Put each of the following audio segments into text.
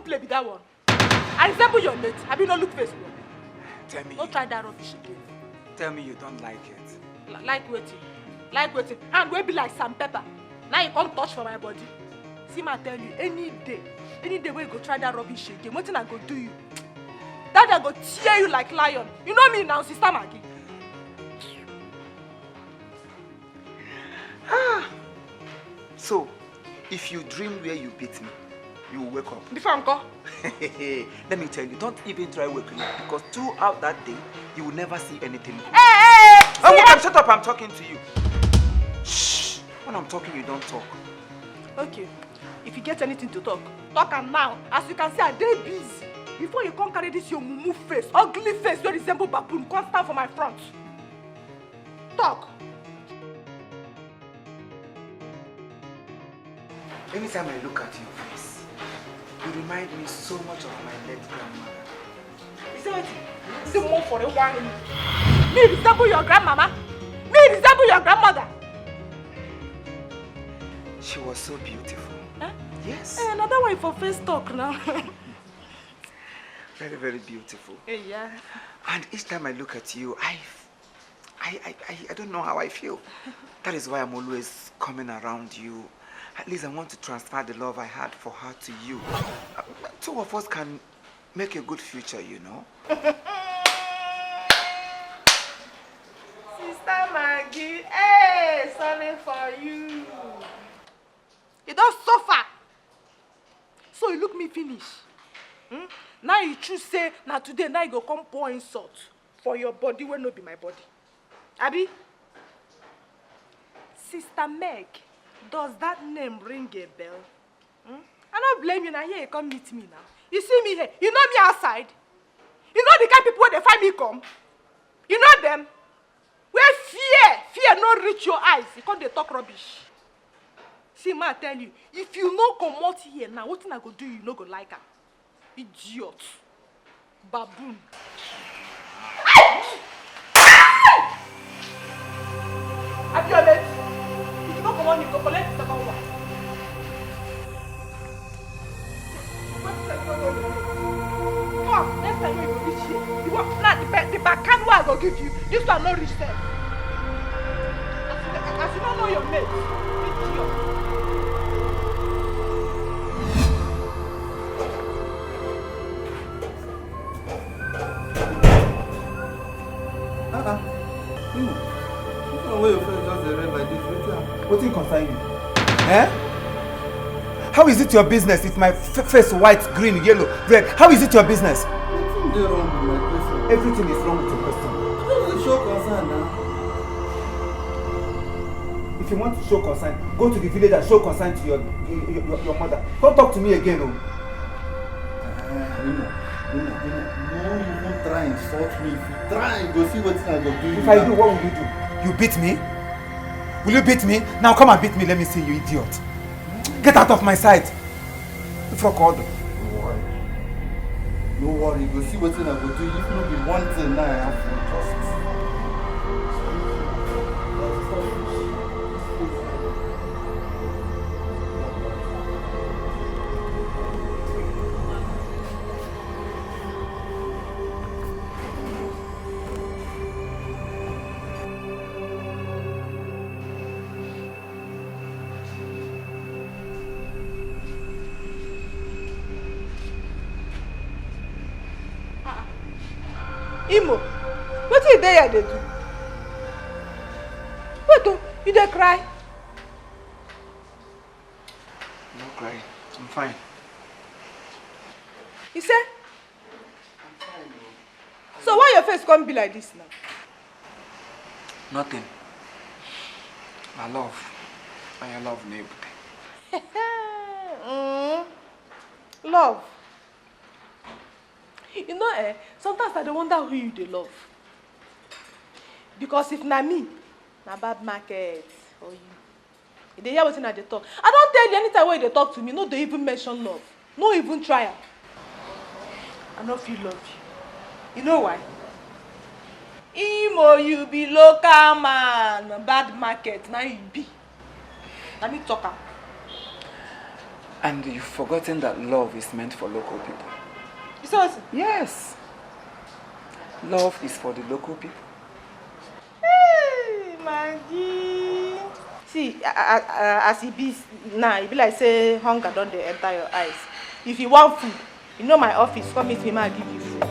play with that one. I resemble your mate. Have you not looked face? Tell me. Don't try that rubbish again. Tell me you don't like it. Like waiting. Like waiting. And we be like sandpaper. Now you come touch for my body. See ma tell you, any day where you go try that rubbish again, what thing I go do you? That I go tear you like lion. You know me now, Sister Maggie. So, if you dream where you beat me, you will wake up. Before I'm gone. Let me tell you, don't even try waking up because throughout that day, you will never see anything. Hey! Oh, shut up, I'm talking to you. Shh. When I'm talking, you don't talk. Okay. If you get anything to talk, talk am now. As you can see, I dey busy. Before you come carry this your mumu face, ugly face wey resemble baboon, come stand for my front. Talk. Anytime I look at your face, you remind me so much of my late grandmother. You say what? The more for a while. Me resemble your grandmama? Me resemble your grandmother? She was so beautiful. Huh? Yes. Another one for face talk now. Very, very beautiful. Yeah. And each time I look at you, I don't know how I feel. That is why I'm always coming around you. At least I want to transfer the love I had for her to you. Two of us can make a good future, you know. Sister Maggie, hey, sorry for you. You don't suffer. So you look me finish. Now you choose say, now today, now you go come pour insult for your body will not be my body. Abi? Sister Meg, does that name ring a bell? I don't blame you now. Here you come meet me now. You see me here. You know me outside. You know the kind of people where they find me come. You know them. Where fear no reach your eyes. You can't they talk rubbish. See, ma, I tell you, if you no come out here now, what thing I go do you no go like her? Idiot. Baboon. Have you late? If you don't come on, you go collect the second one. Come, next time you go reach here. You want now the backhand one I go give you. This one no reach there. As you don't know your mate, idiot. Imo, you know where your friend just red like this. What do you concern you? Eh? How is it your business if my face white, green, yellow, red? How is it your business? Nothing is wrong with my person. Everything is wrong with your person. Just show concern now. If you want to show concern, go to the village and show concern to your mother. Don't talk to me again, oh. Imo, don't even try and insult me. If you try and go see what I go do. If I do, what will you do? You beat me? Will you beat me? Now come and beat me. Let me see you, idiot. Get out of my sight. Fuck all. No worry, go see what I go do. If not be one thing now, I have to trust. Imo, what you there they do? What do you dey cry? No crying. I'm fine. You say? I'm fine. So why your face can't be like this now? Nothing. My love. My love, neighbor. Love. You know, sometimes I don't wonder who you dey love. Because if na me, na bad market or you. You dey hear wetin I dey talk. I don't tell you anytime when they talk to me, no dey even mention love. No even try am. I no fit love you. You know why? Imo, you be local man. Bad market, now you be. Let me talk am. And you've forgotten that love is meant for local people. You saw it? Yes. Love is for the local people. Hey, Maggie. See, as it be now, it be like say hunger don't dey enter your eyes. If you want food, you know my office, come meet me, I'll give you food.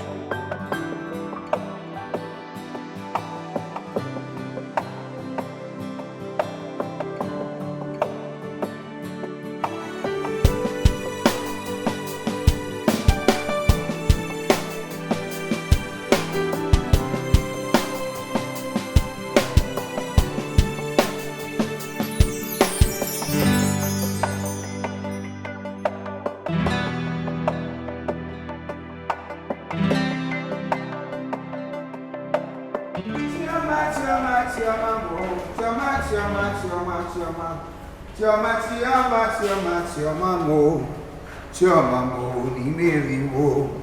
Chioma mo ni meri wo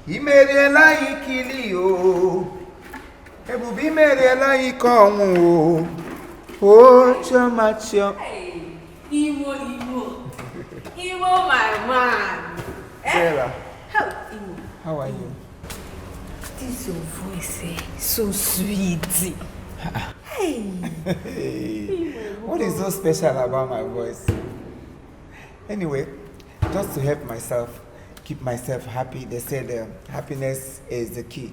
imeri la ikili o ebubi meri la ikonwu o Chioma Imo my man. Sarah, Imo. how are you? This your voice, so sweet. Hey. What is so special about my voice? Anyway, just to help myself, keep myself happy, they said happiness is the key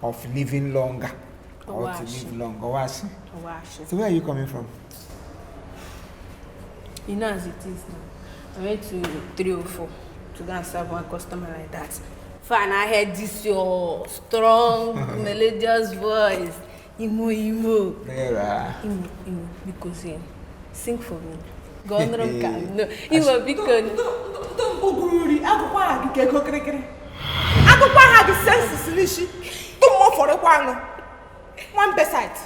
of living longer. Or to live longer. So where are you coming from? You know as it is now. I went to 304 to go and serve one customer like that. Fine, I heard this your strong, melodious voice. Imo. Vera. Imo, because sing for me. Go on, no. Imo, because. Don't go worry. I go find you. Go kere. I go find you. Senses lishi. Don't more for the one beside.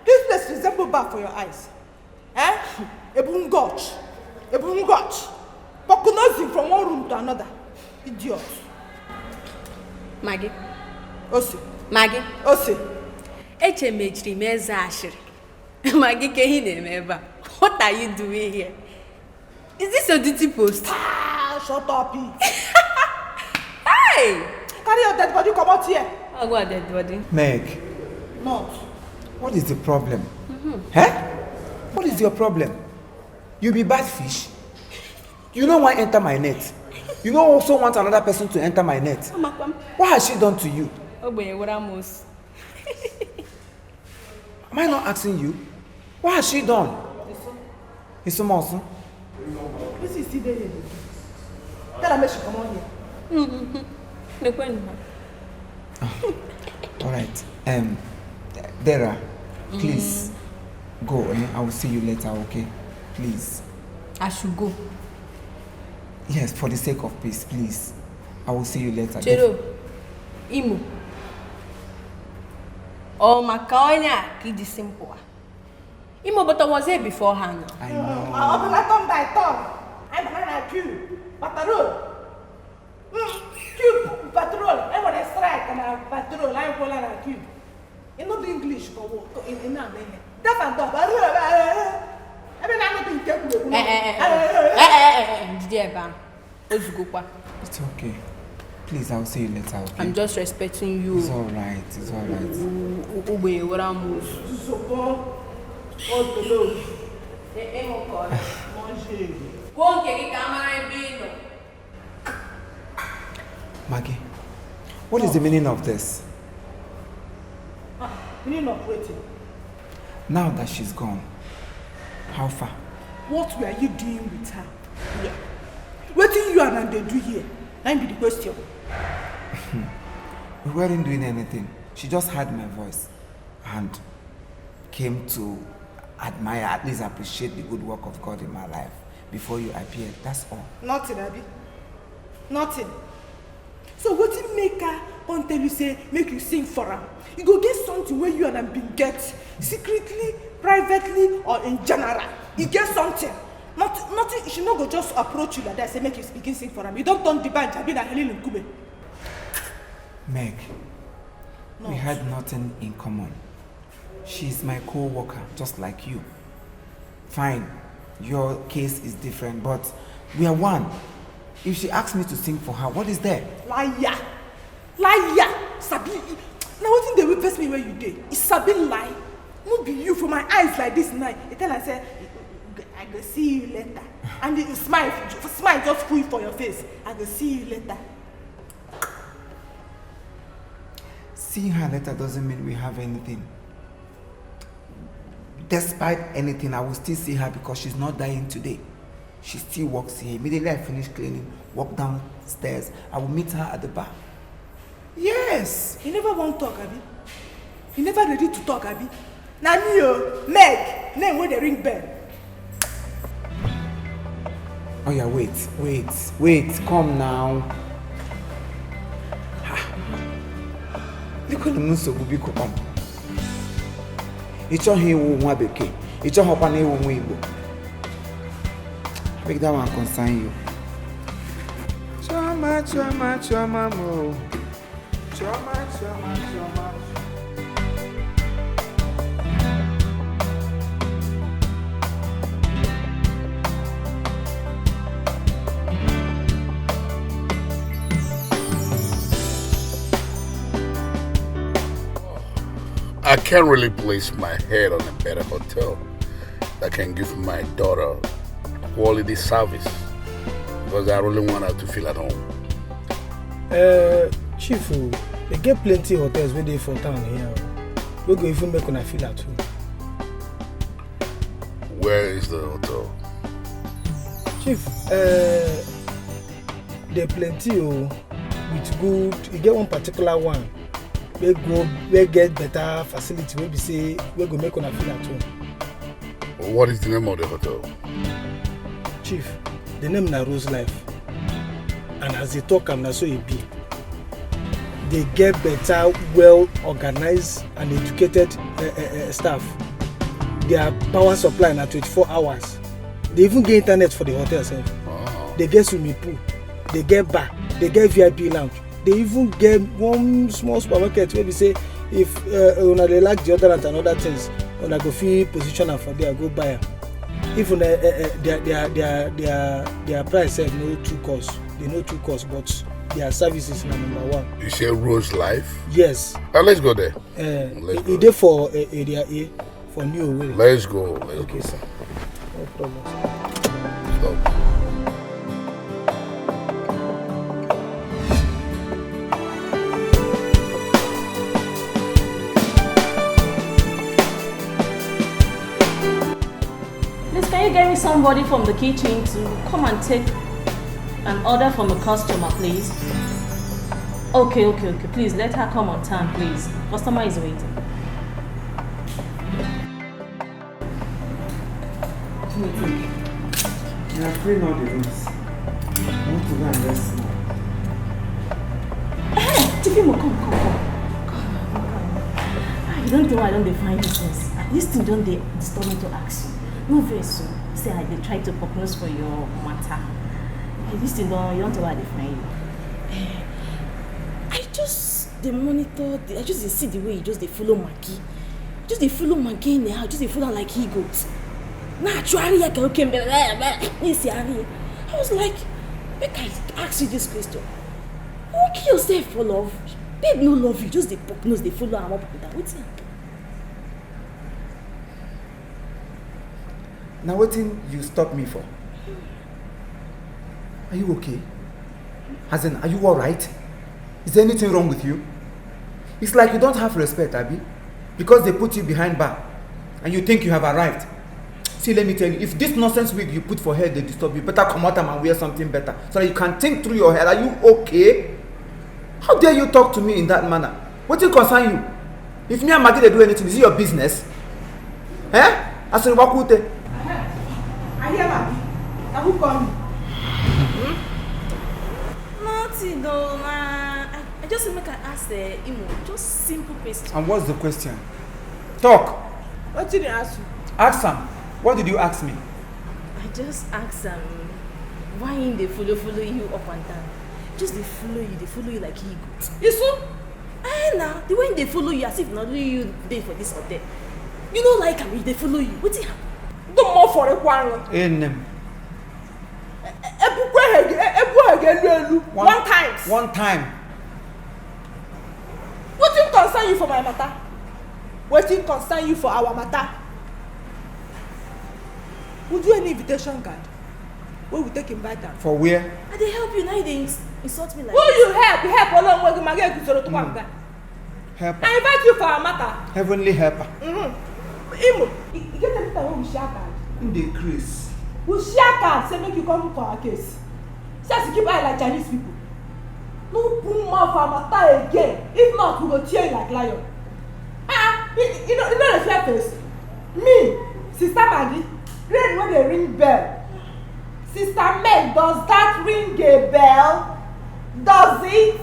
This place resembles bar for your eyes. A boom gotch. But nosing from one room to another. Idiot. Maggie. Osi. Maggie. Osi. HMH remains Asher. Maggie Kehinemeva. What are you doing here? Is this a duty post? Shut up. Hey! Carry your dead body, come out here. I'll go a dead body. Meg. Not. What is the problem? What is your problem? You be bad fish. You don't want to enter my net. You don't also want another person to enter my net. What has she done to you? Am I not asking you? What has she done? It's also. This is still there. Tell her make she come on here. All right. Dara, please go. I will see you later. Okay, please. I should go. Yes, for the sake of peace, please. I will see you later. Chero, Imo. Oh, Macaonia, kid is simple. Imo, but I was here beforehand. I know. I'll be like on by tongue. I'm not Q. Patrol. Q. Patrol. I want to strike and I patrol. I'm calling a Q. You know the English go in that name. That's a dog. I mean, I'm not being careful. It's okay. Please, I'll see you later. Okay? I'm just respecting you. It's all right. It's all right. Maggie, what is the meaning of this? Meaning of waiting. Now that she's gone, how far? What were you doing with her? Yeah. What do you and they do here? That be the question. We weren't doing anything. She just heard my voice and came to admire, at least appreciate the good work of God in my life before you appeared. That's all. Nothing, Abby. Nothing. So what did make her come tell you say make you sing for her? You go get something where you and them been get secretly, privately, or in general. You get something. Nothing. She not go just approach you like that. Say make you speaking sing for him. You don't turn the bench. I be like Helen Kube. Meg, we had nothing in common. She's my co-worker, just like you. Fine. your case is different, but we are one. If she asks me to sing for her, what is there? Liar! Liar! Sabi, now what thing they will face me where you did? Is Sabi lie? No be you for my eyes like this now. You tell her say, I go see you later. And you smile just full for your face. I go see you later. Seeing her later doesn't mean we have anything. Despite anything, I will still see her because she's not dying today. She still walks here. Immediately I finish cleaning, walk downstairs, I will meet her at the bar. Yes! You never want to talk, Abi? You never ready to talk, Abi? Now me, Meg, name when they ring bell. Oh yeah, wait, come now. Look at the moon so good, come. It's on here, one beke. It's on Hopane, one Igbo. Make that one concern you. Chama, mo. Chama. I can't really place my head on a better hotel that can give my daughter quality service because I really want her to feel at home. Chief, they get plenty hotels where they for town here. We go even make una feel at home. Where is the hotel? Chief, there plenty with good. You get one particular one. We get better facility. We say we go make una feel at home. What is the name of the hotel? Chief, the name na Rose Life. And as they talk, I'm not so it be. They get better, well organized and educated staff. Their power supply na 24 hours. They even get internet for the hotel sef. Oh. They get swimming pool. They get bar. They get VIP lounge. They even get one small supermarket where we say if they like deodorant and other things, when I go feel position for there, go buy them. Even their price said no true cost. They know true cost, but their services are number one. You say Rose Life? Yes. Let's go there. It's there for area A for New Way. Let's go. Okay, sir. No problem. Stop. Can you get me somebody from the kitchen to come and take an order from a customer, please? Okay. Please let her come on time, please. Customer is waiting. You are free now, the rooms. I want to go and rest now. Chief IMO, come. You don't know I don't define this things. This thing don't disturb me to ask you. No very soon. Say I dey try to prognose for your matter. This thing don't, you don't know how I define you. I just the monitor. I just see the way you just they follow Maggie. Just they follow Maggie in the house. Just they follow like he goes. Naturally, I can come back. I was like, make I ask you this question. Who kill yourself for love? Babe no love you. Just they prognose. They follow am up with that. What's it? Now what thing you stop me for? Are you okay? As in, are you alright? Is there anything wrong with you? It's like you don't have respect, Abby. Because they put you behind bar and you think you have arrived. See, let me tell you, if this nonsense wig you put for hair they disturb you, better come out and wear something better so that you can think through your head. Are you okay? How dare you talk to me in that manner? What will concern you? If me and Maggie they do anything, is it your business? Eh? As in, I hear Maggie. Now who call me? Nothing though, I just make her ask Imo just simple question. And what's the question? Talk. What did they ask you? Ask him. What did you ask me? I just asked why they follow you up and down. Just they follow you like he goes. You saw? Now the way they follow you as if not only you there for this hotel. You know like they follow you. What's it happen? Too more for a quarrel. One time. One time. What thing concern you for my matter? What thing concern you for our matter? Would you any invitation card? Where we take invite them? For where? I dey help you now. You dey insult me like. Who you help? You help along with my girl to come. Helper. I invite you for our matter. Heavenly helper. Imo, you get anything when we share card? In the Chris. We share card, say make you come for our case. Just keep eye like Chinese people. No boom mouth for our matter again. If not, we go tear you like lion. You know the fair face. Me, Sister Maggie, rain when they ring bell. Sister Meg, does that ring a bell? Does it?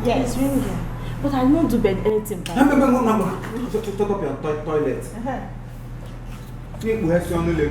Yes, it's ringing. But I won't do anything bad. No. Take up your toilet. We have to only let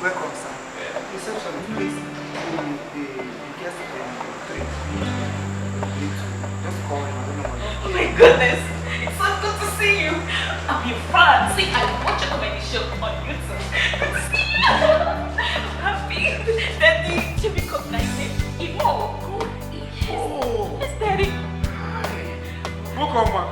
Welcome, sir. Reception, please. The guest just call him. I don't know what. Oh my goodness, it's so good to see you. I'm your fan. See, I watch your comedy show on YouTube. Good to see you. I'm happy that you recognize me. Imo. Oh, Yes, Daddy. hi. Welcome, man.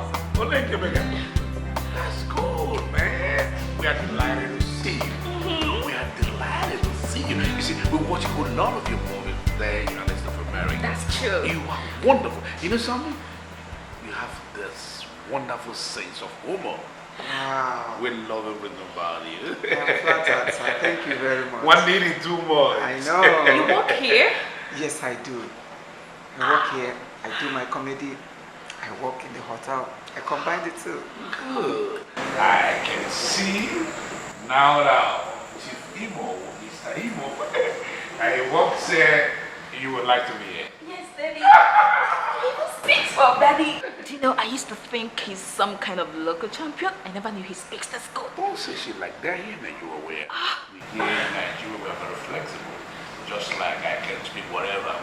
That's cool, man. We are delighted to see you. We are delighted to see you. You see, we watch a lot of your movies there in United States of America. That's true. You are wonderful. You know something? You have this wonderful sense of humor. Wow. We love everything about you. I'm flattered, sir. Thank you very much. One needed too much. I know. You work here? Yes, I do. I work here. I do my comedy. I work in the hotel. I combine the two. Good. I can see now Chief IMO, Mr. IMO. I work there. You would like to be here. Yes, Daddy. He speaks well, Daddy. Do you know, I used to think he's some kind of local champion. I never knew he speaks this good. Don't say shit like that here in Nigeria. Here in Nigeria, we are very flexible. Just like I can speak whatever.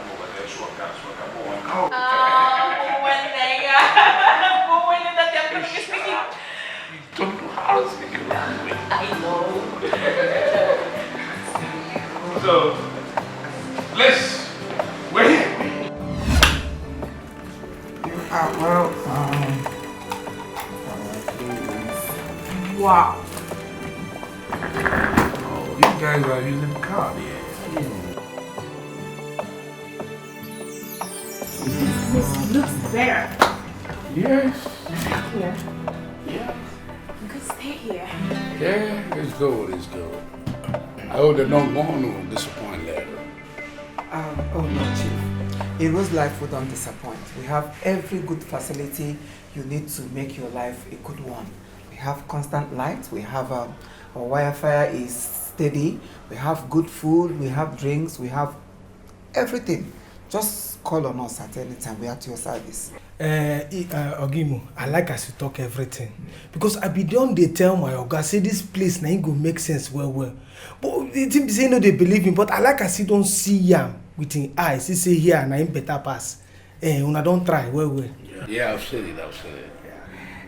You don't know how to speak your language. I know. So, we're here. Wow. Oh, you guys are using card here. This looks better. Yes. Yeah. Yeah. You could stay here. Yeah, it's good, it's good. I hope they're not going to disappoint later. Oh no, Chief. In Rose Life, we don't disappoint. We have every good facility you need to make your life a good one. We have constant light. We have our Wi-Fi is steady. We have good food. We have drinks. We have everything. Just call on us at any time. We are at your service. Ogimo, I like as you talk everything. Because I be done they tell my Oga, say this place now go make sense well. But they think say no they believe me, but I like as you don't see yam with him eyes. He say here and I better pass. Una don't try well. Yeah, I've said it.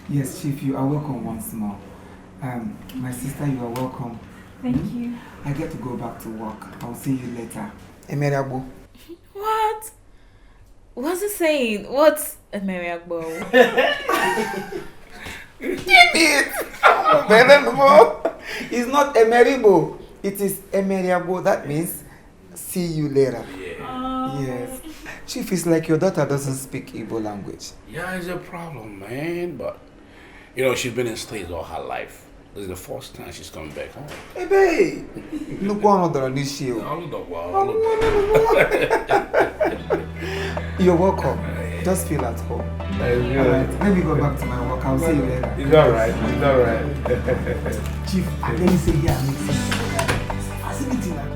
Yes, Chief, you are welcome once more. My sister, you are welcome. Thank you. I get to go back to work. I'll see you later. Emeriagbo. What? What's it saying? What's a Mariagbo? It's not Emeribo. It is Emeriagbo. That means see you later. Yeah. Yes. Chief, it's like your daughter doesn't speak Igbo language. Yeah, it's a problem, man. But, she's been in States all her life. This is the first time she's coming back home. Hey, babe. Look what on this shield. You're welcome. Just feel at home. Alright, let me go back to my work. I'll see you later. It's alright. Chief, I let me say here make sense. Facility now.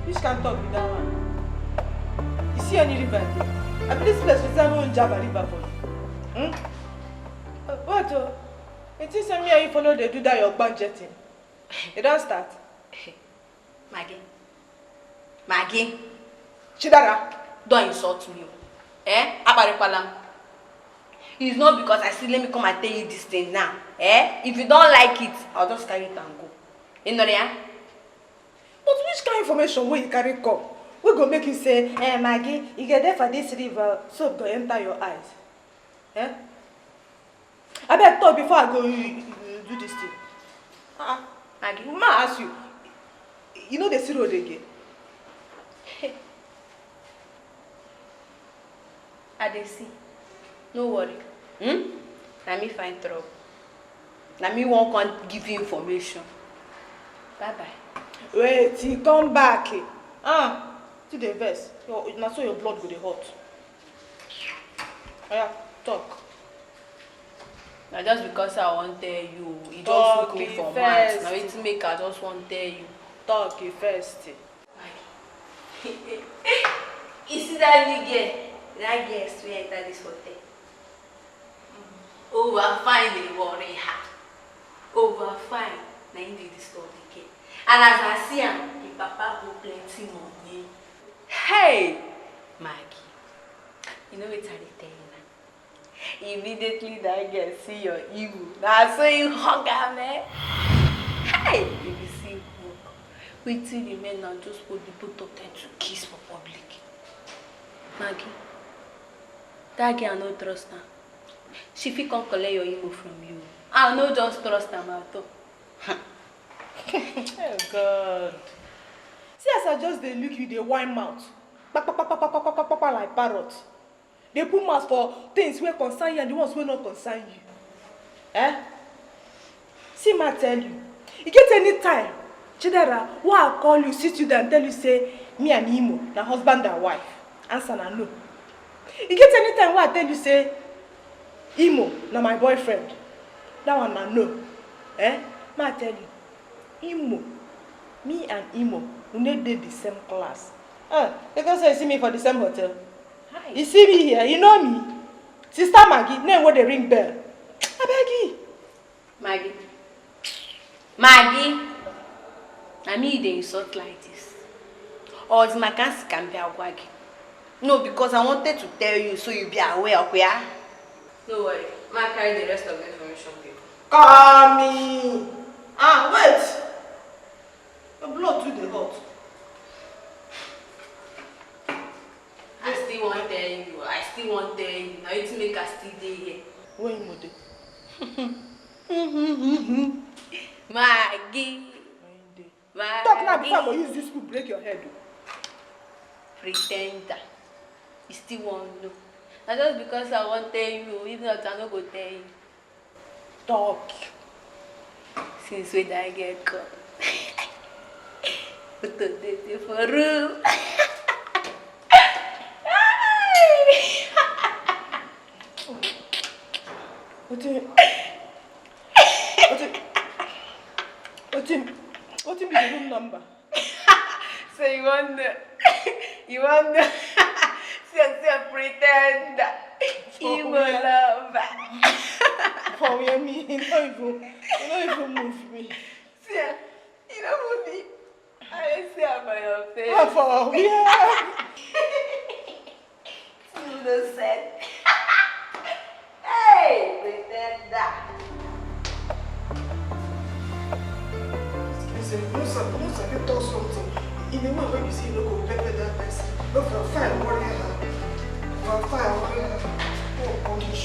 Which can talk with that one? You see any river here? I mean, this place resembles Java River for you. What? It is me and you follow they do that your budgeting. You don't start. Maggie, Chidara. don't insult me. Abaripalam. It's not because I said let me come and tell you this thing now. If you don't like it, I'll just carry it and go. You know that? But which kind of information will you carry come? We go make you say, Maggie, you get there for this river, soap go enter your eyes. I better talk before I go do this thing. Maggie, Ma ask you, you know the sea road again? I dey see. No worry. Let me find trouble. Let me won't give you information. Bye-bye. Wait, he come back. To the verse. Now so your blood go dey hot. Yeah, talk. Now just because I want tell you, it Talk just look me for first. mouth. Now it make I just want tell you. Talk first. You see that new girl? That girl swear enter this hotel. Over fine they worry her. Over fine, now you dey disturb the girl. And as I see him, the papa go plenty money. Hey, Maggie, you know what I tell you now? Immediately that girl see your ego. That's so you hug her, man. Hey, if you see work, wait till the men now just put the both of them to kiss for public. Maggie, that girl no trust her. She fit come collect your ego from you. I no just trust her at all. Oh God. See as I just dey look you, dey wine mouth. Like parrot. They put mouth for things wey concern you and the ones wey not concern you. See ma tell you. You get any time, Chidera, why I call you, sit you down, tell you say me and Imo, na husband and wife. Answer na no. You get any time why I tell you say Imo, na my boyfriend. That one na no. Ma tell you. Imo, me and Imo, we need the same class. Because you see me for the same hotel. Hi. You see me here, you know me. Sister Maggie, name what they ring bell. I beg you. Maggie, Maggie, I mean they insult like this. Or it's my cancer can be a wag. No, because I wanted to tell you so you be aware of where. No worry, I'll carry the rest of the information people. Come. Wait. The blood to the hot. I still want tell you. Now you to make us still day here. When you dey? Maggie. Talk now before I go use this to break your head. Pretender. You still won't know. Now just because I won't tell you, if not I no go tell you. Talk. Since when I get caught. Put the date for room. What be the room number? So you wonder. See a pretender. Imo lover. For me, you don't even move me. See, you don't move me. I see her by your face. For me. You the said. Hey, pretender. Once I get told something, in a way when you see you go pepper that person, look for a fire warrior. Oh, punish.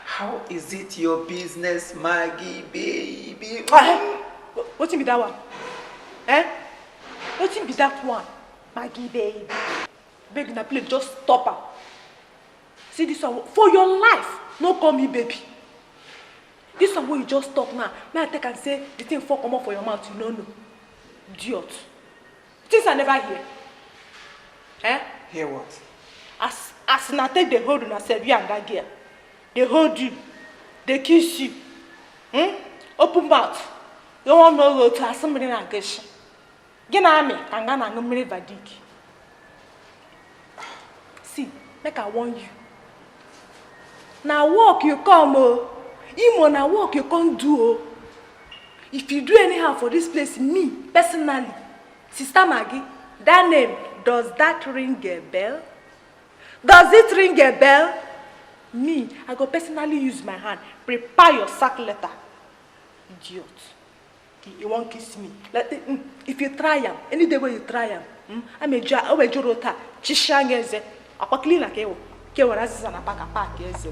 How is it your business, Maggie, baby? What be that one? What be that one? Maggie, baby. Beg na please, just stop her. See this one, for your life, no call me baby. This one where you just talk now. Now I take and say the thing fall come up for your mouth, you know. Idiot. Things I never hear. Hear what? As na take the hold on yourself, you and that girl. They hold you. They kiss you. Open mouth. You want no go to somebody na gesh. Gina me, kanga no mere vadik. See, make I warn you. Now walk you come Imo na walk you can't do If you do anyhow for this place, me personally, Sister Maggie, that name, does that ring a bell? Does it ring a bell? Me, I go personally use my hand. Prepare your sack letter. Idiot. You won't kiss me. If you try him, any day when you try him, I'm a jorota, chishangeze, a paklina kewo, kewaras and a pack yes.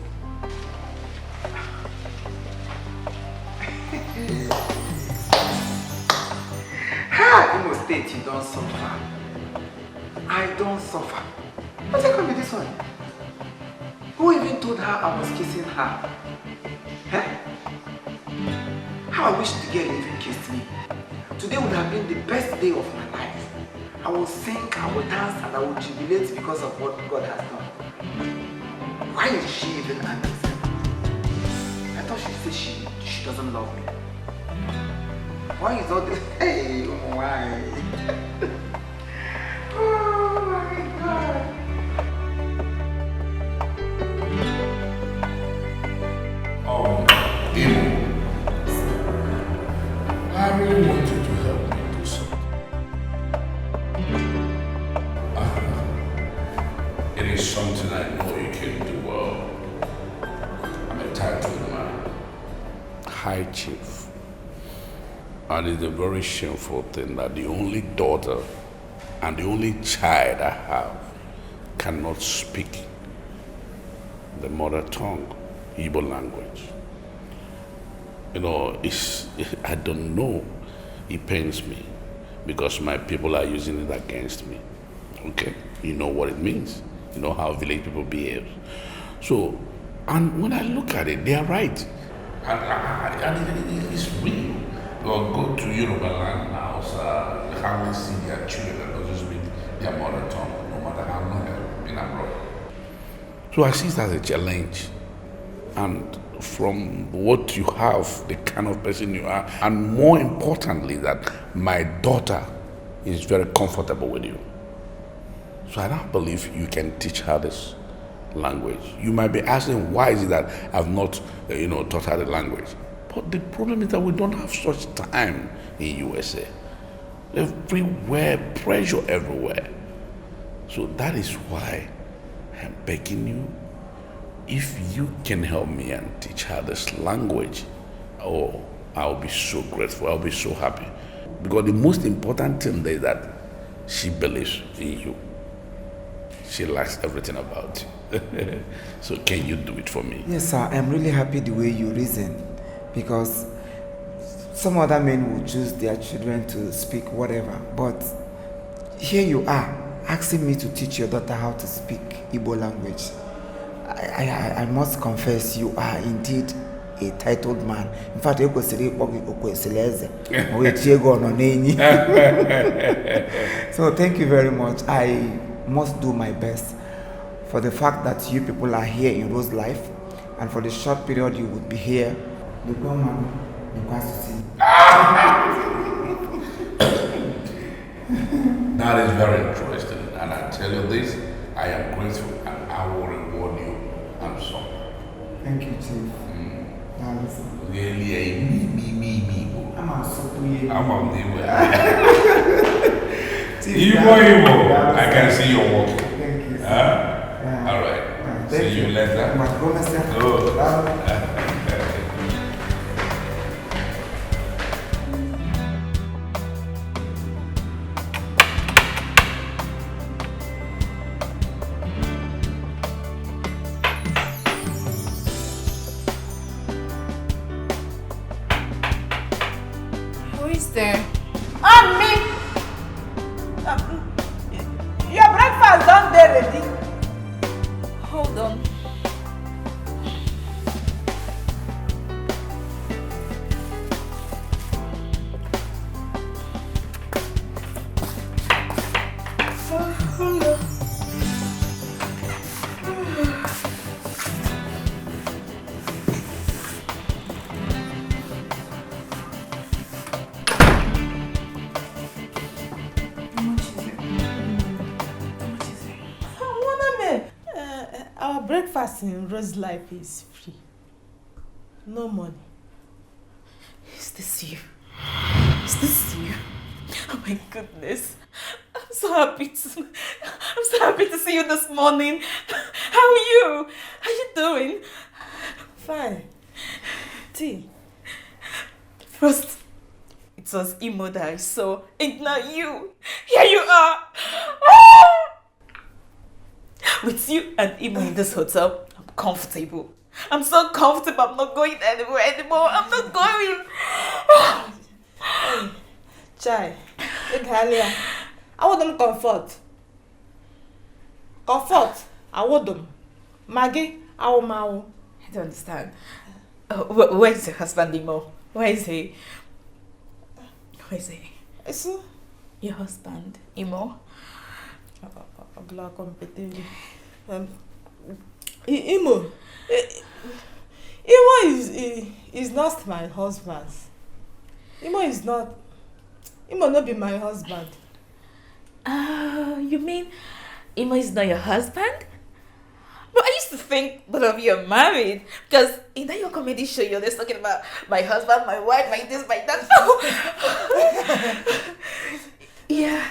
Imo State, you don't suffer. I don't suffer. What's it going to be this one? Who even told her I was kissing her? How I wish the girl even kissed me. Today would have been the best day of my life. I will sing, I will dance, and I will jubilate because of what God has done. Why is she even angry? I thought she said she doesn't love me. Why is all this? Hey, why? Oh my God. Imo, I really want you to help me do something. It is something I know you can do well. I'm a titled man, High Chief. And it's a very shameful thing that the only daughter and the only child I have cannot speak the mother tongue, Igbo language. I don't know. It pains me because my people are using it against me. Okay? You know what it means. You know how village people behave. So, and when I look at it, they are right. And it's real. Or go to Yoruba land now, how they see their children that doesn't speak their mother tongue, no matter how long they've been abroad. So I see it as a challenge. And from what you have, the kind of person you are, and more importantly, that my daughter is very comfortable with you. So I don't believe you can teach her this language. You might be asking, why is it that I've not, taught her the language? But the problem is that we don't have such time in USA. Everywhere, pressure everywhere. So that is why I'm begging you, if you can help me and teach her this language, I'll be so grateful, I'll be so happy. Because the most important thing is that she believes in you. She likes everything about you. So can you do it for me? Yes, sir. I'm really happy the way you reason. Because some other men will choose their children to speak whatever. But here you are, asking me to teach your daughter how to speak Igbo language. I must confess, you are indeed a titled man. In fact, so thank you very much. I must do my best for the fact that you people are here in Rose's life, and for the short period you would be here. That is very interesting, and I tell you this, I am grateful and I will reward you. I'm sorry. Thank you, Chief. Really, me. I'm on the way. Imo. I can see you walking. Thank you, sir. Yeah. All right. See you later. Oh. There. And me. Your breakfast done there ready. Hold on. Breakfast in Rose's life is free. No money. Is this you? Is this you? Oh my goodness. I'm so happy to see you this morning. How are you? How you doing? Fine. Tea. First, it was Imo that I saw, and now you. Here you are. With you and Imo in this hotel, I'm comfortable. I'm so comfortable. I'm not going anywhere anymore. I'm not going. Hey, Chai, I want them comfort. Comfort. I want them. Maggie, I want my own. I don't understand. Where is your husband, Imo? Where is he? Where is he? Is he? Your husband, Imo? Imo is not my husband. Imo not be my husband. You mean Imo is not your husband? But I used to think both of you are married, because in that your comedy show you're always talking about my husband, my wife, my this, my that. Yeah.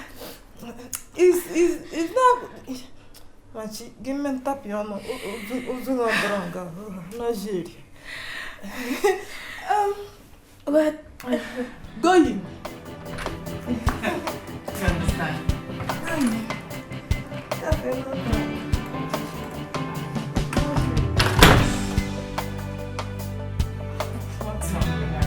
It's not. Machi, give me tap your no. Uzuna branga. No jiri. What? Going. I understand. What's wrong with that?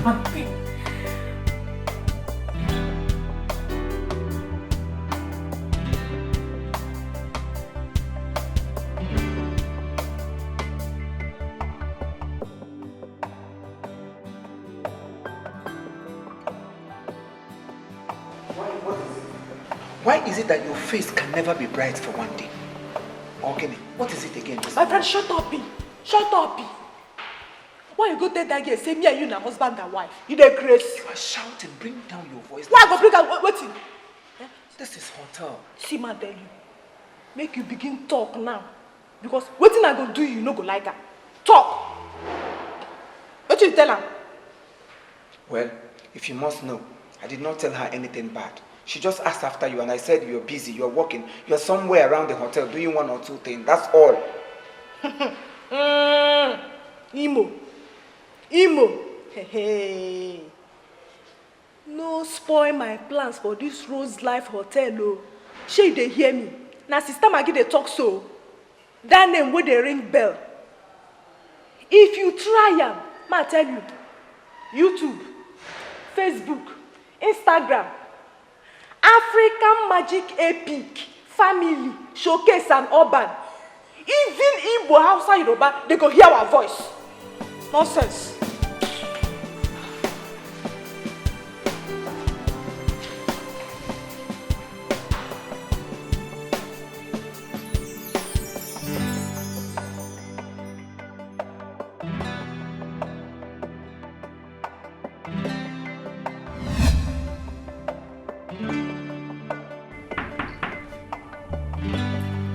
Why is it that your face can never be bright for one day? Okay, what is it again? My friend, shut up, B. Shut up, B. Why you go tell that girl, say me and you na husband and wife? You dey crazy. You are shouting, bring down your voice. Why I go bring out waiting? This is hotel. See, man, tell you. Make you begin talk now. Because waiting I go do you no go like her. Talk. What you tell her? Well, if you must know, I did not tell her anything bad. She just asked after you and I said you're busy, you're working, you're somewhere around the hotel doing one or two things. That's all. Imo. Hey. No spoil my plans for this Rose Life Hotel, oh. She dey hear me. Now Sister Maggie dey talk so. That name wey dey ring bell. If you try am, ma tell you, YouTube, Facebook, Instagram, African Magic Epic, Family, Showcase and Urban. Even Igbo Hausa Yoruba, they go hear our voice. Nonsense.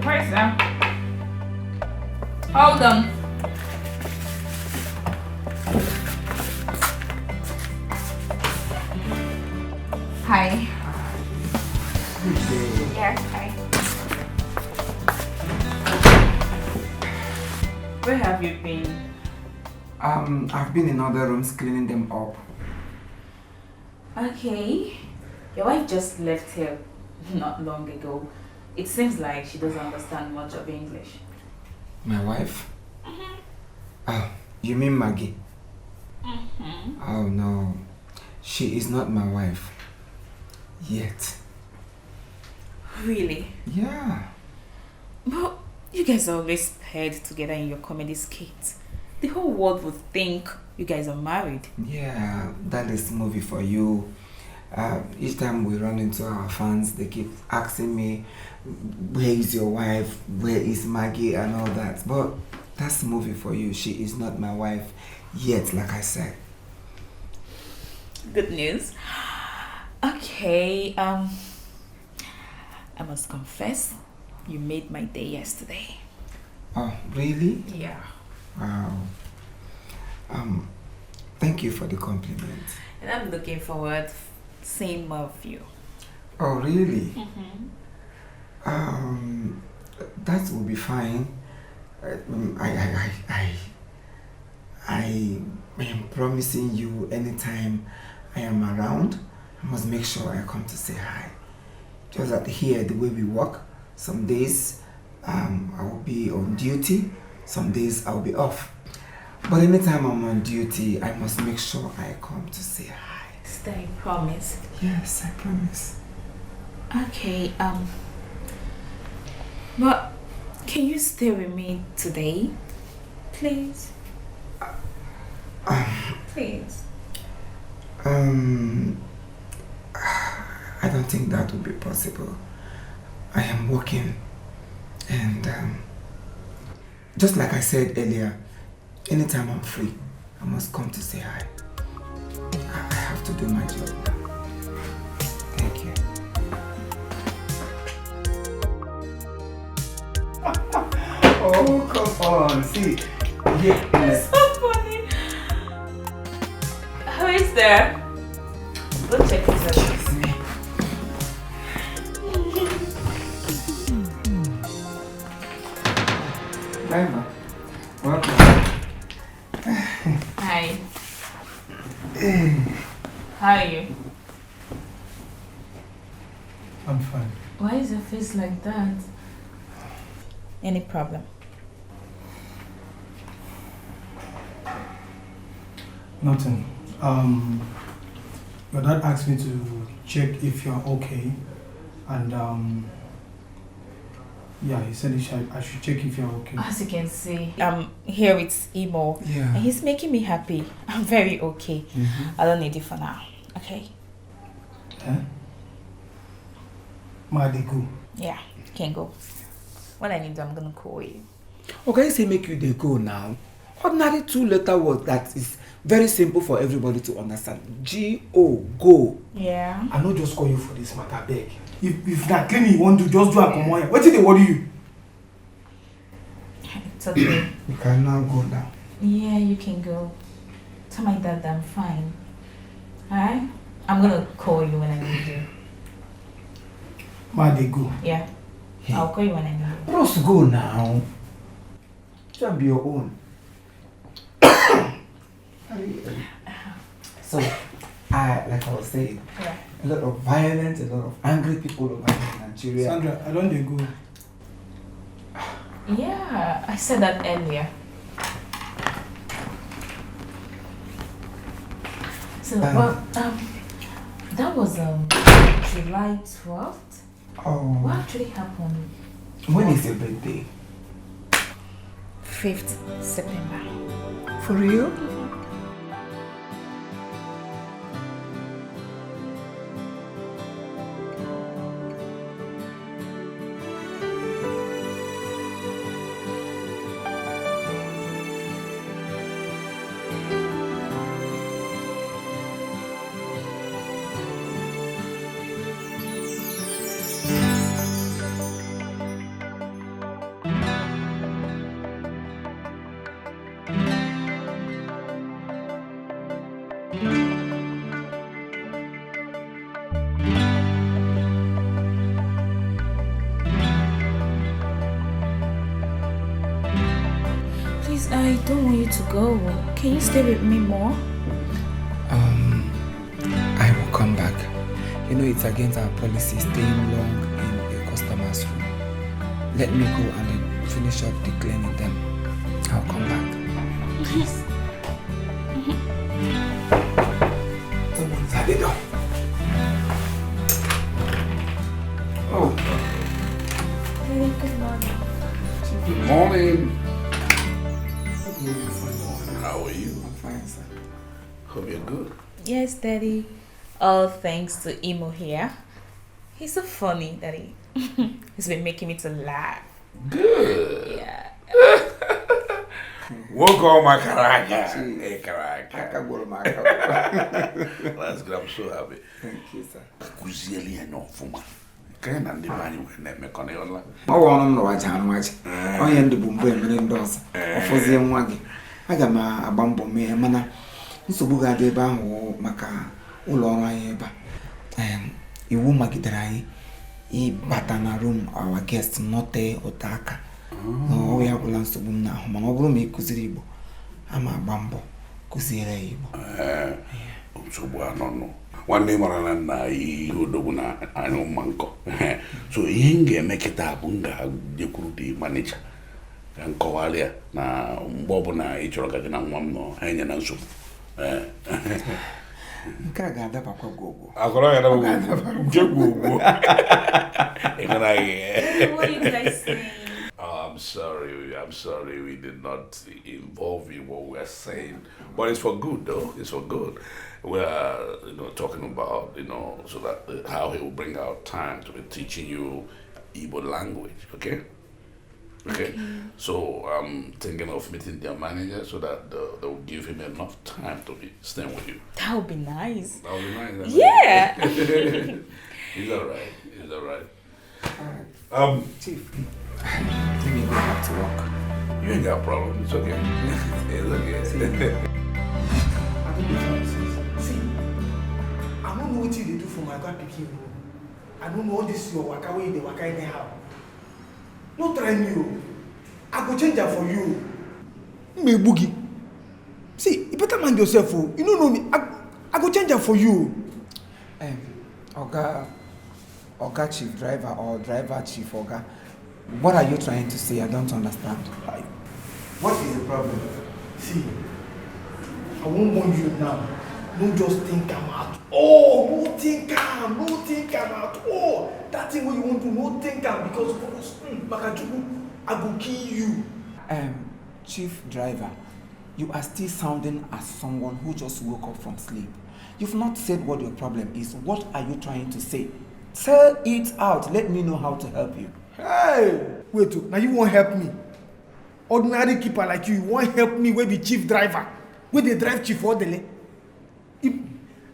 Where's that? Hold on. Hi. Good day. Yeah, hi. Where have you been? I've been in other rooms cleaning them up. Okay. Your wife just left here not long ago. It seems like she doesn't understand much of English. My wife? Oh, you mean Maggie? Oh no, she is not my wife. Yet. Really? Yeah. But you guys are always paired together in your comedy skits. The whole world would think you guys are married. Yeah, that is movie for you. Each time we run into our fans, they keep asking me, where is your wife? Where is Maggie? And all that. But that's movie for you. She is not my wife yet, like I said. Good news. Okay, I must confess, you made my day yesterday. Oh, really? Yeah. Wow. Thank you for the compliment. And I'm looking forward to seeing more of you. Oh, really? That will be fine. I am promising you anytime I am around, I must make sure I come to say hi. Just that here, the way we work, some days I will be on duty, some days I'll be off. But anytime I'm on duty, I must make sure I come to say hi. Is that a promise? Yes, I promise. Okay, but can you stay with me today? Please? Please. I don't think that would be possible. I am working and just like I said earlier, anytime I'm free, I must come to say hi. I have to do my job now. Thank you. Oh, come on, see. It's so funny. Who is there? Go check this out. It's me. Bye, welcome. Hi. How are you? I'm fine. Why is your face like that? Any problem? Nothing. Your dad asked me to check if you're okay, and yeah, he said I should check if you're okay. As you can see, I'm here with Imo. Yeah. And he's making me happy. I'm very okay. I don't need it for now. Okay? Maggie, go. Yeah, you can go. When I need you, I'm gonna call you. Okay, say make you they go now. Ordinary 2-letter word that is very simple for everybody to understand. G-O, go. Yeah. I not just call you for this matter, beg. If that cleaning you want to just do a come on here. What did they worry you? It's okay. You can now go now. Yeah, you can go. Tell my dad that I'm fine. Alright? I'm gonna call you when I need you. Maggie, go. Yeah. I'll call you when I need you. Just go now. Just be your own. So, like I was saying, a lot of violence, a lot of angry people over in Nigeria. Sandra, I don't they go. Yeah, I said that earlier. So, that was July 12th. Oh. What actually happened? When is your birthday? 5th September. For real? Please, I don't want you to go. Can you stay with me more? I will come back. You know it's against our policy staying long in a customer's room. Let me go and then finish up declining them. I'll come back. Yes. Someone's at the door. Oh. Hey, good morning. Good morning. How are you? I'm fine, sir. Hope you're good. Yes, Daddy. All thanks to Imo here. He's so funny, Daddy. He's been making me to laugh. Good. Yeah. Woke on my caraca. Hey, caraca. That's good. I'm so happy. Thank you, sir. Kuzieli enough for me. Can I divine when they make on it? I want to know what I'm watching. I am the boom and doors. For the young I got my bumble me, mana. So, Buga de Bango, Maca, Ulora Eba. You Maggie dry. E batana room, our guest, not a otaka. No, we have plans to boom now. Mamma me Kuziribo. I'm a bambo. Kuzirebo. So, I don't know. One name or another, you do I know Manco. So, Inge make it up, Bunga, you could be manager. And Koalia, na Bobona, each other, and one more, hanging and soup. Kaga papa go. I got a joke. What are you guys saying? I'm sorry, we did not involve in what we're saying. But it's for good though, it's for good. We're talking about, so that how he will bring out time to be teaching you Igbo language, okay? Okay. So I'm thinking of meeting their manager so that they will give him enough time to be staying with you. That would be nice. That would be nice. Yeah. He's alright. Chief, let me go back to work. You ain't got a problem. It's okay. It's okay. See, I don't know what they do for my God picking. I don't know all this your waka way they waka anyhow. No try me. I go change that for you. Me boogie. See, you better mind yourself. You don't know me. I go change that for you. Oga chief driver or driver chief Oga. What are you trying to say? I don't understand. What is the problem? See, I won't warn you now. No just think I'm out. Oh, no think I'm out. Oh, that thing what you want to no think I'm because Makajuku, I go kill you. Chief driver, you are still sounding as someone who just woke up from sleep. You've not said what your problem is. What are you trying to say? Tell it out. Let me know how to help you. Hey, wait, now you won't help me. Ordinary keeper like you won't help me wey be chief driver. Wey dey drive chief Odele.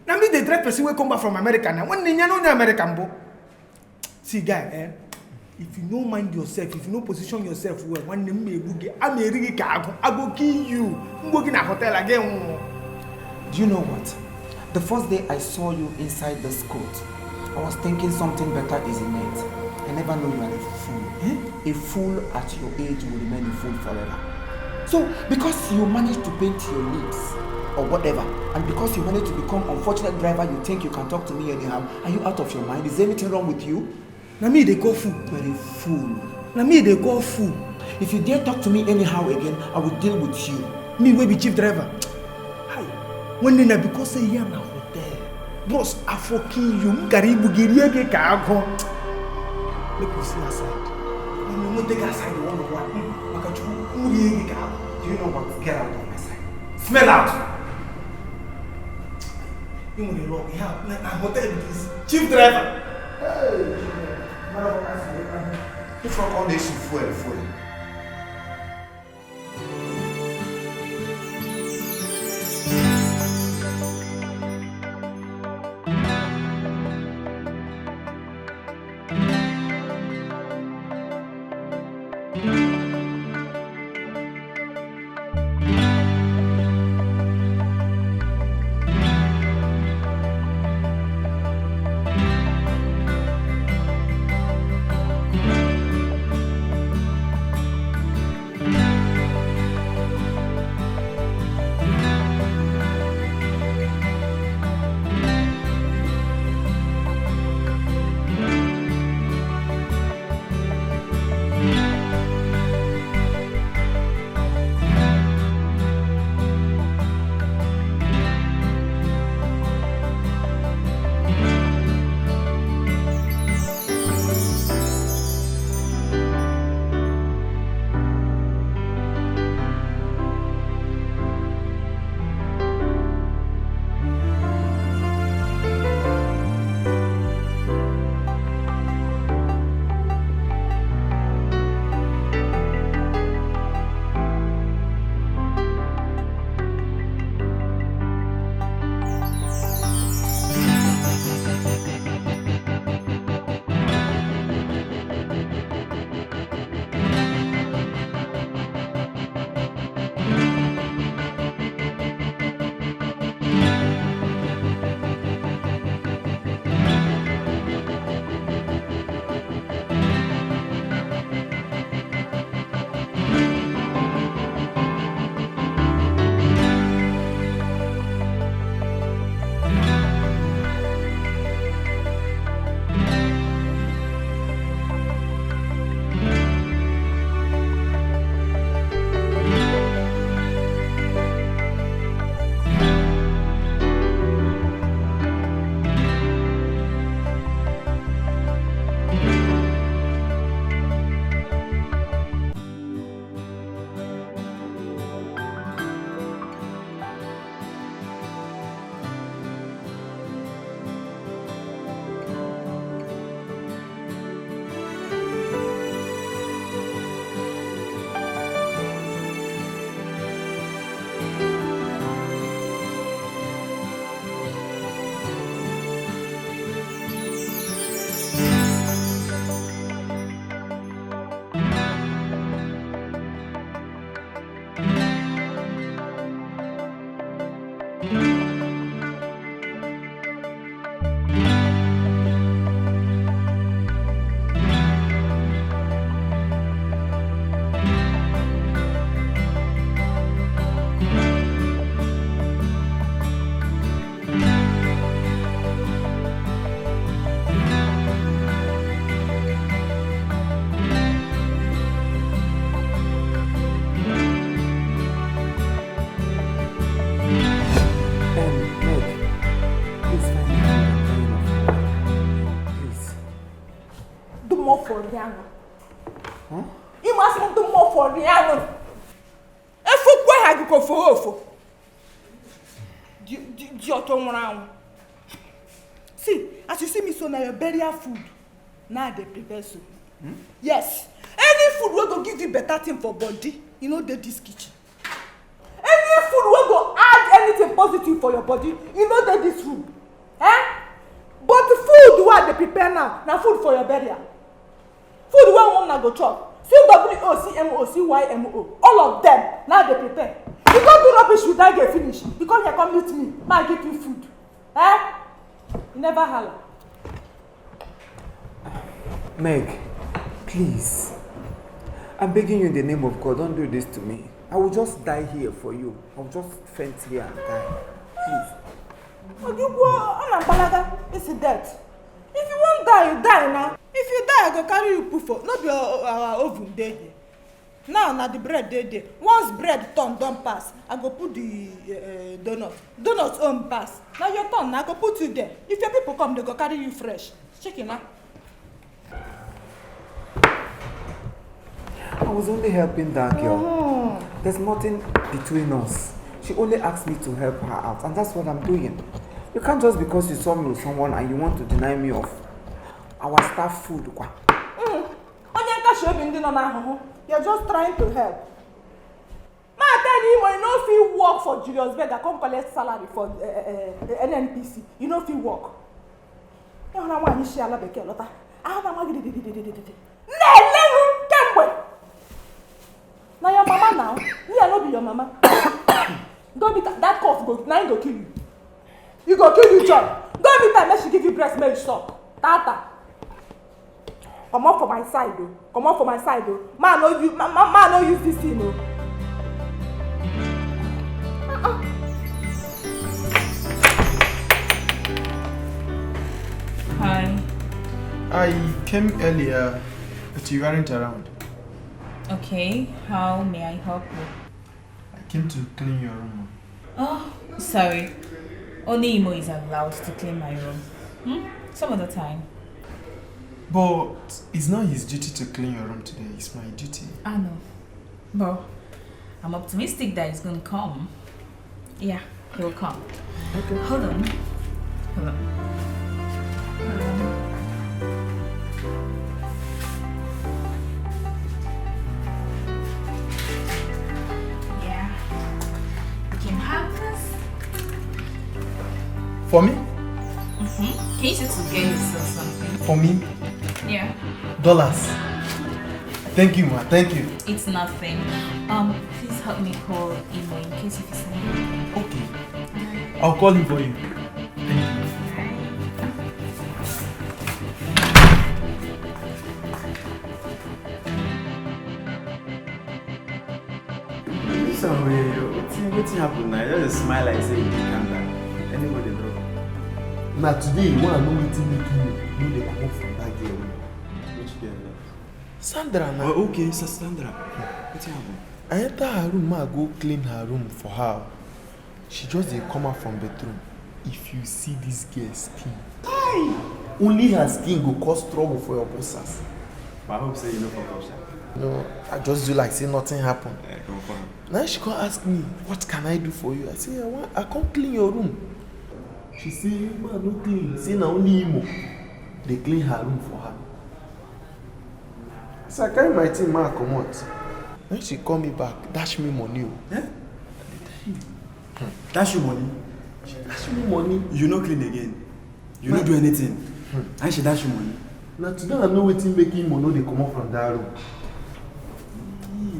Now me dey drive person wey come back from America now. When they know American bo. See guy, if you don't mind yourself, if you don't position yourself well, when them me buge, I may really I go kill you. I'm going in a hotel again. Do you know what? The first day I saw you inside this coat, I was thinking something better is in it. I never know you are a fool. A fool at your age will remain a fool forever. So, because you managed to paint your lips or whatever, and because you managed to become unfortunate driver, you think you can talk to me anyhow, are you out of your mind? Is there anything wrong with you? Na me they go fool. You are a fool. Na me they go fool. If you dare talk to me anyhow again, I will deal with you. Me will be chief driver. Hi. When they because say here na hotel. Boss, I fucking you. Garibu giriye ka ago. Make you see aside. When you want take aside the one of one. Makachu uriye ka. Do you know what? Get out of my sight. Smell out. You want to lock me out? Na hotel is chief driver. Hey. If not all this fuel. Huh? You must want to more for the animal. If you go ahead, you go for her. See, as you see me so now your burial food. Now they prepare so. Yes. Any food will go give you better thing for body. You know this kitchen. Any food will go add anything positive for your body. You know this room. Eh? But the food what they prepare now food for your burial. Food where one go chop. CWO, CMO, CYMO. All of them now they prepare. You don't do rubbish without get finished. Because you come with me, I give you food. Eh? You never holler. Meg, please. I'm begging you in the name of God, don't do this to me. I will just die here for you. I will just faint here and die. Please. It's a death. If you won't die, you die now. If you die, I go carry you pufo. Not be our oven day here. Now the bread day. Once bread turn don't pass, I go put the donut. Donuts on pass. Now your turn, I go put you there. If your people come, they go carry you fresh. Chicken now. I was only helping that girl. There's nothing between us. She only asked me to help her out, and that's what I'm doing. You can't just because you saw me with someone and you want to deny me of our staff food. You're just trying to help. Ma tell you, you know if you work for Julius Berger, come collect salary for NNPC. You know if you work. You know why you share a lot. Now your mama now. Me I no be your mama. Don't be that cough go now go kill you. You go kill you, John. Don't be time she give you breast milk suck. Tata. Come on for my side though. Come on for my side though. Man no use this thing though. Hi. I came earlier, but you weren't around. Okay, how may I help you? I came to clean your room. Oh, sorry. Only Imo is allowed to clean my room. Some other time. But it's not his duty to clean your room today, it's my duty. I know. But I'm optimistic that he's going to come. Yeah, he'll come. Okay. Hold on. Yeah. You can have this. For me? Can you just get yourself something? For me? Yeah. Dollars. Thank you, ma. Thank you. It's nothing. Please help me call Imo in case if he's not. Okay. I'll call him for you. What's happened now? Just smile like say you can't die. Anybody drop. Now today, you want to know what you know they come from that girl. Which girl? Sandra now. Oh, okay, so Sandra. What's happened? I enter her room, I go clean her room for her. She just dey come out from bedroom. If you see this girl's skin, only her skin go cause trouble for your bosses. I hope so you know for culture. No, I just do like say nothing happened. Yeah, go for her. Now she come ask me, what can I do for you? I say, I can't clean your room. She say, man, no clean. Say na only Imo. They clean her room for her. So I carry my team, man, come out. Then she call me back, dash me money. Eh? Dash you money? She dash me money. You no clean again. You no do anything. And she dash you money. Now today I know wetin make Imo no dey comot from that room.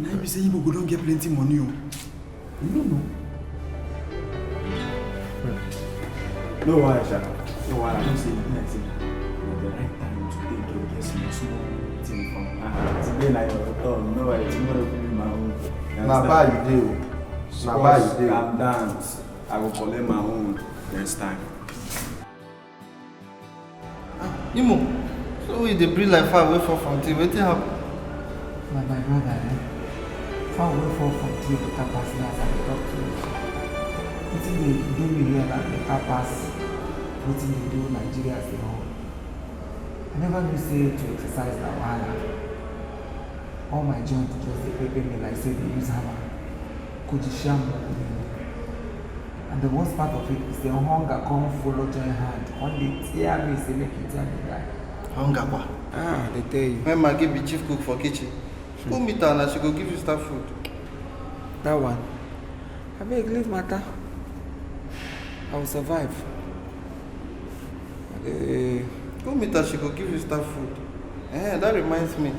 Now you say Igbo go don't get plenty money. You don't know. No why, Sha. No why. I don't say anything like that. The right time to take care of some small thing from her. Today night or no way. Tomorrow will be my own. Na bad you dey. Na bad you dey. Calm down. I will collect my own next time. Imo, so we dey breathe like far away from tea. Wetin happen? My brother, far away from tea better pass as I dey talk to you. Wetin dey do me here na better pass wetin dey do Nigeria as a whole. I never knew say to exercise na wahala. all my joints just dey pepper me like say they use hammer. Kujisham. And the worst part of it is the hunger come follow join hand. One day tear me, say make it tear me die. Hunger kwa. Ah, they tell you. When Maggie be chief cook for kitchen, go meet her and she go give you staff food. That one. I beg, leave matter. I will survive. Go meet her, she go give you staff food. That reminds me.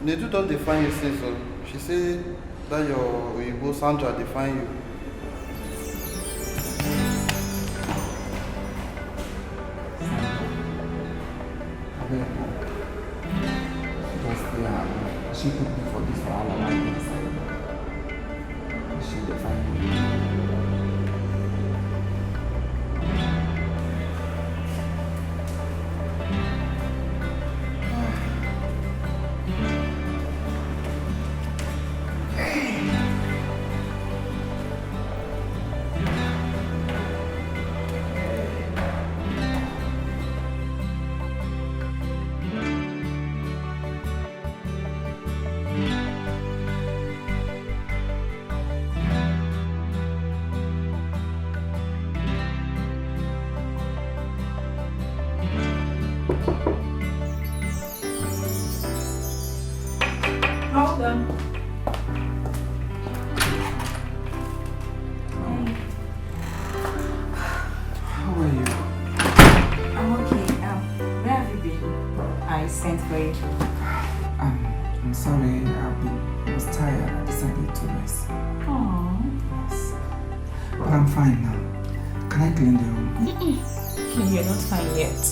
They do don't define you since, so she say that your Igbo Sandra define you. She put me for this for all of my things. She defined me. Hold on. How are you? I'm okay. Where have you been? I sent for you. I'm sorry. I was tired. I decided to rest. Aww. Yes. But I'm fine now. Can I clean the room? You're not fine yet.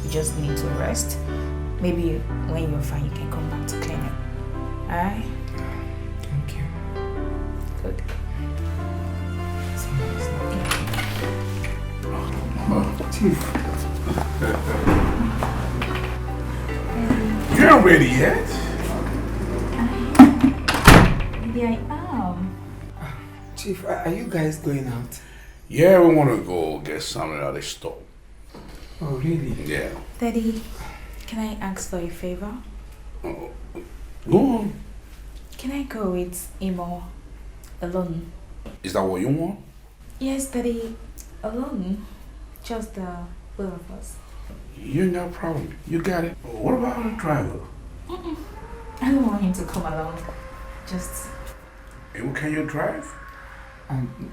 You just need to rest. Maybe when you're fine, you can come back to clean it. Alright? Thank you. Good. Chief. You're not ready yet? Maybe I am. Chief, are you guys going out? Yeah, we want to go get something at the store. Oh, really? Yeah. Daddy, can I ask for a favor? Go on. Can I go with Imo alone? Is that what you want? Yes, Daddy, alone. Just the both of us. You ain't got a problem. You got it. What about the driver? I don't want him to come along. Just... And can you drive?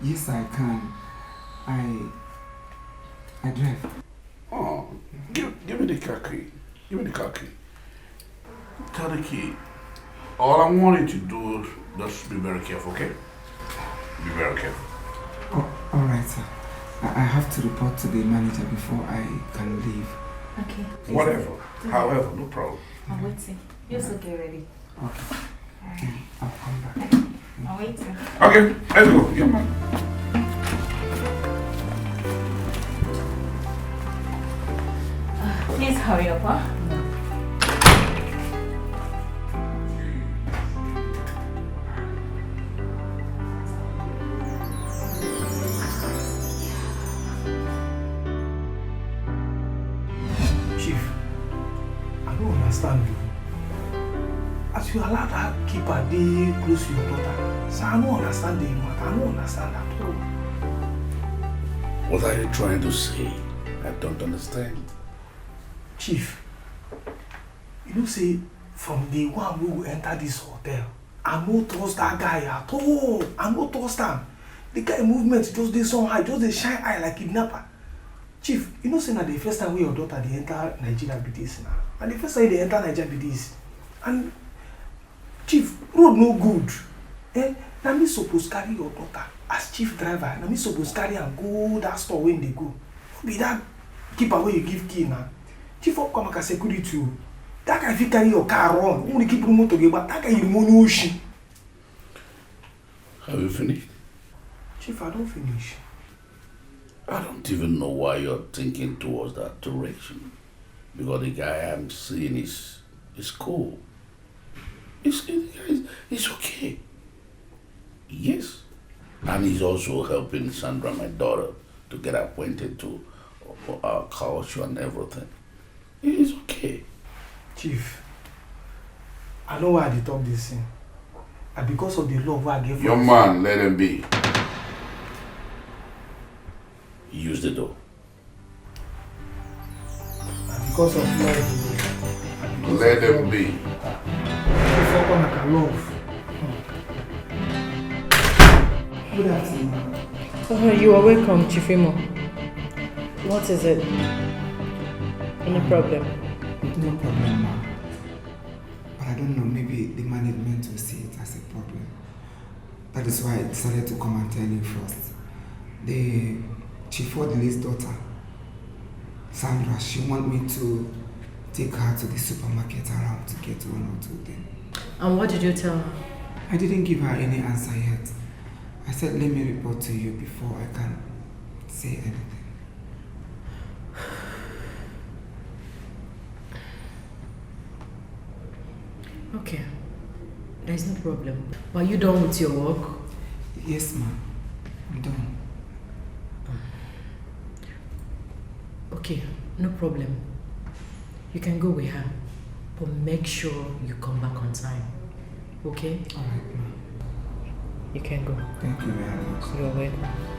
Yes, I can. I drive. Oh, give me the car key. Give me the car key. Tell the kid. All I want you to do is just be very careful, okay? Be very careful. Oh, all right, sir. I have to report to the manager before I can leave. Okay. Whatever. However, no problem. I'm waiting. You also get ready. Okay. Alright. I'll come back. I'm waiting. Okay, let's go. Yeah, man. Please hurry up, huh? Chief, I don't understand you. As you allow that keeper dey close to your daughter, so I don't understand the matter. I don't understand at all. What are you trying to say? I don't understand. Chief, you know say from the one we will enter this hotel, I no trust that guy at all. I no trust him. The guy movement just dey somehow, just dey shine eye like kidnapper. Chief, you know say na the first time wey your daughter dey enter Nigeria be this now. And the first time they enter Nigeria be this. And Chief, road no good. Na me suppose carry your daughter as chief driver. Na me suppose carry am go that store when they go. No be that keeper wey you give key na. Chief of Kwamaka security o. That guy fit carry your car run. Only keep motor get back. That guy you money oshi. Have you finished? Chief, I don't finish. I don't even know why you're thinking towards that direction. Because the guy I'm seeing is cool. It's okay. Yes. And he's also helping Sandra, my daughter, to get acquainted to our culture and everything. It's okay. Chief, I know why they talk this thing. And because of the love I gave Your man, let him be. Use the door. And because of love. Let him be. Fuck on like a love. Good afternoon. Oh, you are welcome, Chief IMO. What is it? Any problem? No problem, ma. But I don't know, maybe the management will see it as a problem. That is why I decided to come and tell you first. The Chief Orderly's daughter, Sandra, she wants me to take her to the supermarket around to get one or two things. And what did you tell her? I didn't give her any answer yet. I said, let me report to you before I can say anything. Okay, there's no problem. But are you done with your work? Yes, ma'am. I'm done. Okay, no problem. You can go with her, but make sure you come back on time. Okay? Alright, ma'am. You can go. Thank you very much. You're welcome.